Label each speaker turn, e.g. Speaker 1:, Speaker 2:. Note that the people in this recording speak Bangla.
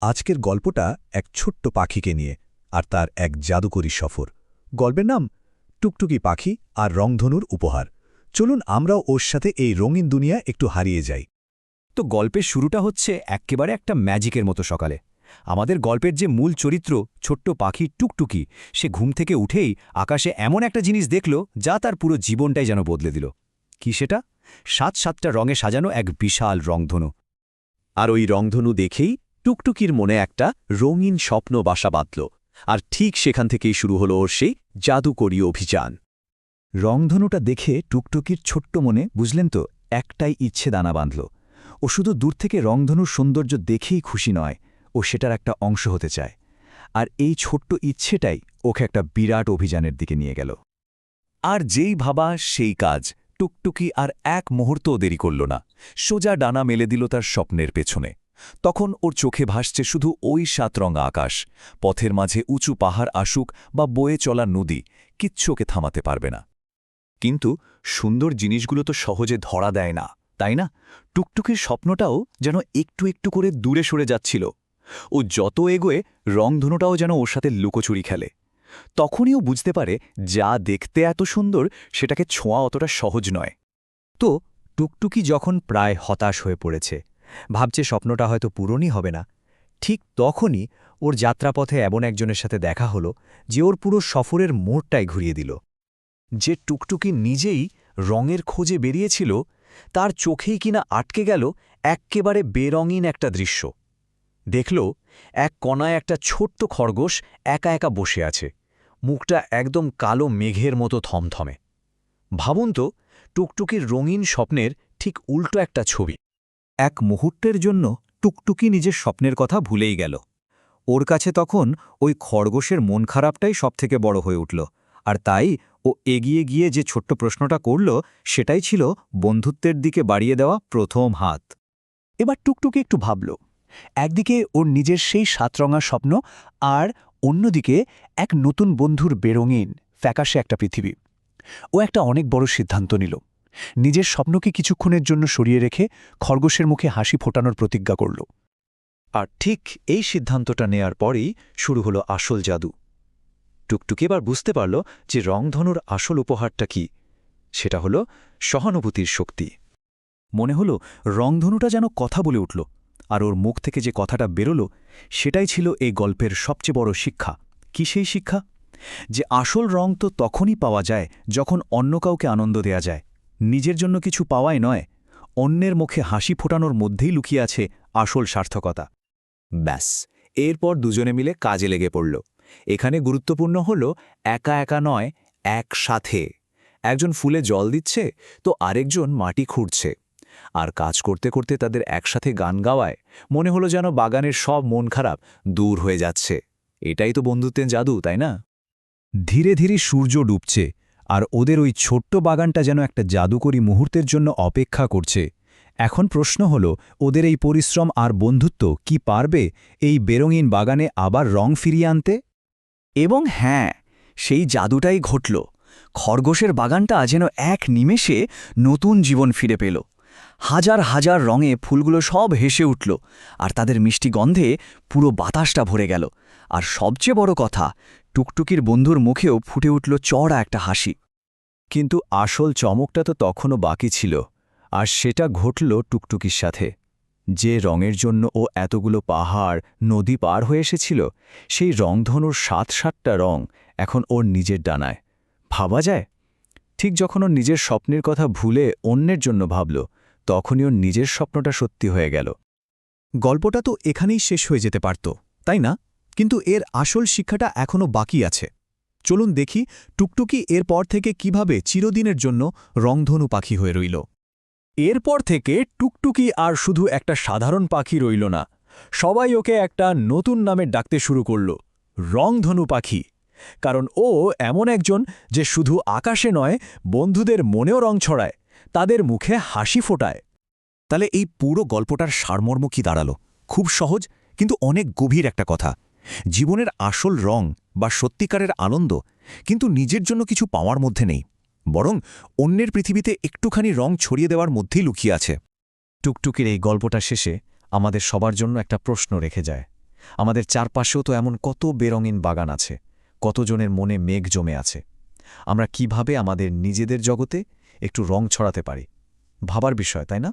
Speaker 1: আজকের গল্পটা এক ছোট্ট পাখিকে নিয়ে আর তার এক জাদুকরী সফর। গল্পের নাম টুকটুকি পাখি আর রংধনুর উপহার। চলুন আমরাও ওর সাথে এই রঙিন দুনিয়া একটু হারিয়ে যাই।
Speaker 2: তো গল্পের শুরুটা হচ্ছে এক্কেবারে একটা ম্যাজিকের মতো সকালে। আমাদের গল্পের যে মূল চরিত্র ছোট্ট পাখি টুকটুকি, সে ঘুম থেকে উঠেই আকাশে এমন একটা জিনিস দেখল যা তার পুরো জীবনটাই যেন বদলে দিল। কি সেটা? সাতটা রঙে সাজানো এক বিশাল রংধনু।
Speaker 3: আর ওই রংধনু দেখেই টুকটুকির মনে একটা রঙিন স্বপ্ন বাসা বাঁধল, আর ঠিক সেখান থেকেই শুরু হলো ওর সেই জাদুকরী অভিযান।
Speaker 2: রংধনুটা দেখে টুকটুকির ছোট্ট মনে, বুঝলেন তো, একটাই ইচ্ছে দানা বাঁধল। ও শুধু দূর থেকে রংধনুর সৌন্দর্য দেখেই খুশি নয়, ও সেটার একটা অংশ হতে চায়। আর এই ছোট্ট ইচ্ছেটাই ওকে একটা বিরাট অভিযানের দিকে নিয়ে গেল। আর যেই ভাবা সেই কাজ। টুকটুকি আর এক মুহূর্তও দেরি করল না, সোজা ডানা মেলে দিল তার স্বপ্নের পেছনে। তখন ওর চোখে ভাসছে শুধু ওই সাতরঙা আকাশ। পথের মাঝে উঁচু পাহাড় আসুক বা বয়ে চলা নদী, কিচ্ছু ওকে থামাতে পারবে না। কিন্তু সুন্দর জিনিসগুলো তো সহজে ধরা দেয় না, তাই না? টুকটুকির স্বপ্নটাও যেন একটু একটু করে দূরে সরে যাচ্ছিল। ও যত এগোয় রংধনুটাও যেন ওর সাথে লুকোচুরি খেলে। তখনই ও বুঝতে পারে যা দেখতে এত সুন্দর সেটাকে ছোঁয়া অতটা সহজ নয়। তো টুকটুকি যখন প্রায় হতাশ হয়ে পড়েছে, ভাবছে স্বপ্নটা হয়তো পূরণই হবে না, ঠিক তখনই ওর যাত্রাপথে এমন একজনের সাথে দেখা হলো যে ওর পুরো সফরের মোড়টাই ঘুরিয়ে দিল। যে টুকটুকি নিজেই রঙের খোঁজে বেরিয়েছিল, তার চোখেই কিনা আটকে গেল এক্কেবারে বেরঙিন একটা দৃশ্য। দেখল এক কণায় একটা ছোট্ট খরগোশ একা একা বসে আছে, মুখটা একদম কালো মেঘের মতো থমথমে। ভাবুন তো, টুকটুকির রঙিন স্বপ্নের ঠিক উল্টো একটা ছবি। এক মুহূর্তের জন্য টুকটুকি নিজের স্বপ্নের কথা ভুলেই গেল। ওর কাছে তখন ওই খরগোশের মন খারাপটাই সবথেকে বড় হয়ে উঠল। আর তাই ও এগিয়ে গিয়ে যে ছোট্ট প্রশ্নটা করল, সেটাই ছিল বন্ধুত্বের দিকে বাড়িয়ে দেওয়া প্রথম হাত। এবার টুকটুকি একটু ভাবল, একদিকে ওর নিজের সেই সাতরঙা স্বপ্ন, আর অন্যদিকে এক নতুন বন্ধুর বেরঙিন ফ্যাকাশে একটা পৃথিবী। ও একটা অনেক বড় সিদ্ধান্ত নিল। নিজের স্বপ্নকে কিছুক্ষণের জন্য সরিয়ে রেখে খরগোশের মুখে হাসি ফোটানোর প্রতিজ্ঞা করল। আর ঠিক এই সিদ্ধান্তটা নেয়ার পরেই শুরু হলো আসল জাদু। টুকটুকি এবার বুঝতে পারল যে রংধনুর আসল উপহারটা কি। সেটা হলো সহানুভূতির শক্তি। মনে হলো রংধনুটা যেন কথা বলে উঠল, আর ওর মুখ থেকে যে কথাটা বেরোল সেটাই ছিল এই গল্পের সবচেয়ে বড় শিক্ষা। কি সেই শিক্ষা? যে আসল রং তো তখনই পাওয়া যায় যখন অন্য কাউকে আনন্দ দেয়া যায়। নিজের জন্য কিছু পাওয়াই নয়, অন্যের মুখে হাসি ফোটানোর মধ্যেই লুকিয়ে আছে আসল সার্থকতা। ব্যাস, এরপর দুজনে মিলে কাজে লেগে পড়ল। এখানে গুরুত্বপূর্ণ হল একা একা নয়, একসাথে। একজন ফুলে জল দিচ্ছে তো আরেকজন মাটি খুঁড়ছে। আর কাজ করতে করতে তাদের একসাথে গান গাওয়ায় মনে হলো যেন বাগানের সব মন খারাপ দূর হয়ে যাচ্ছে। এটাই তো বন্ধুত্বের জাদু, তাই না? ধীরে ধীরে সূর্য ডুবছে, আর ওদের ওই ছোট্ট বাগানটা যেন একটা জাদুকরী মুহূর্তের জন্য অপেক্ষা করছে। এখন প্রশ্ন হল, ওদের এই পরিশ্রম আর বন্ধুত্ব কি পারবে এই বেরঙিন বাগানে আবার রং ফিরিয়ে আনতে? এবং হ্যাঁ, সেই জাদুটাই ঘটল। খরগোশের বাগানটা যেন এক নিমেষে নতুন জীবন ফিরে পেল। হাজার হাজার রঙে ফুলগুলো সব হেসে উঠল, আর তাদের মিষ্টি গন্ধে পুরো বাতাসটা ভরে গেল। আর সবচেয়ে বড় কথা, টুকটুকির বন্ধুর মুখেও ফুটে উঠল চড়া একটা হাসি। কিন্তু আসল চমকটা তো তখনও বাকি ছিল, আর সেটা ঘটল টুকটুকির সাথে। যে রঙের জন্য ও এতগুলো পাহাড় নদী পার হয়ে এসেছিল, সেই রংধনুর সাতটা রং এখন ওর নিজের ডানায়। ভাবা যায়? ঠিক যখন ওর নিজের স্বপ্নের কথা ভুলে অন্যের জন্য ভাবল, তখনই ওর নিজের স্বপ্নটা সত্যি হয়ে গেল।
Speaker 1: গল্পটা তো এখানেই শেষ হয়ে যেতে পারত, তাই না? কিন্তু এর আসল শিক্ষাটা এখনও বাকি আছে। চলুন দেখি টুকটুকি এরপর থেকে কিভাবে চিরদিনের জন্য রংধনু পাখি হয়ে রইল। এরপর থেকে টুকটুকি আর শুধু একটা সাধারণ পাখি রইল না, সবাই ওকে একটা নতুন নামে ডাকতে শুরু করল, রংধনু পাখি। কারণ ও এমন একজন যে শুধু আকাশে নয়, বন্ধুদের মনেও রং ছড়ায়, তাদের মুখে হাসি ফোটায়। তাহলে এই পুরো গল্পটার সারমর্ম কি দাঁড়ালো? খুব সহজ, কিন্তু অনেক গভীর একটা কথা। জীবনের আসল রং বা সত্যিকারের আনন্দ কিন্তু নিজের জন্য কিছু পাওয়ার মধ্যে নেই, বরং অন্যের পৃথিবীতে একটুখানি রং ছড়িয়ে দেওয়ার মধ্যেই লুকিয়ে আছে।
Speaker 2: টুকটুকির এই গল্পটা শেষে আমাদের সবার জন্য একটা প্রশ্ন রেখে যায়।
Speaker 1: আমাদের চারপাশেও তো এমন কত বেরঙিন বাগান আছে, কতজনের মনে মেঘ জমে আছে। আমরা কিভাবে আমাদের নিজেদের জগতে একটু রং ছড়াতে পারি, ভাবার বিষয়, তাই না?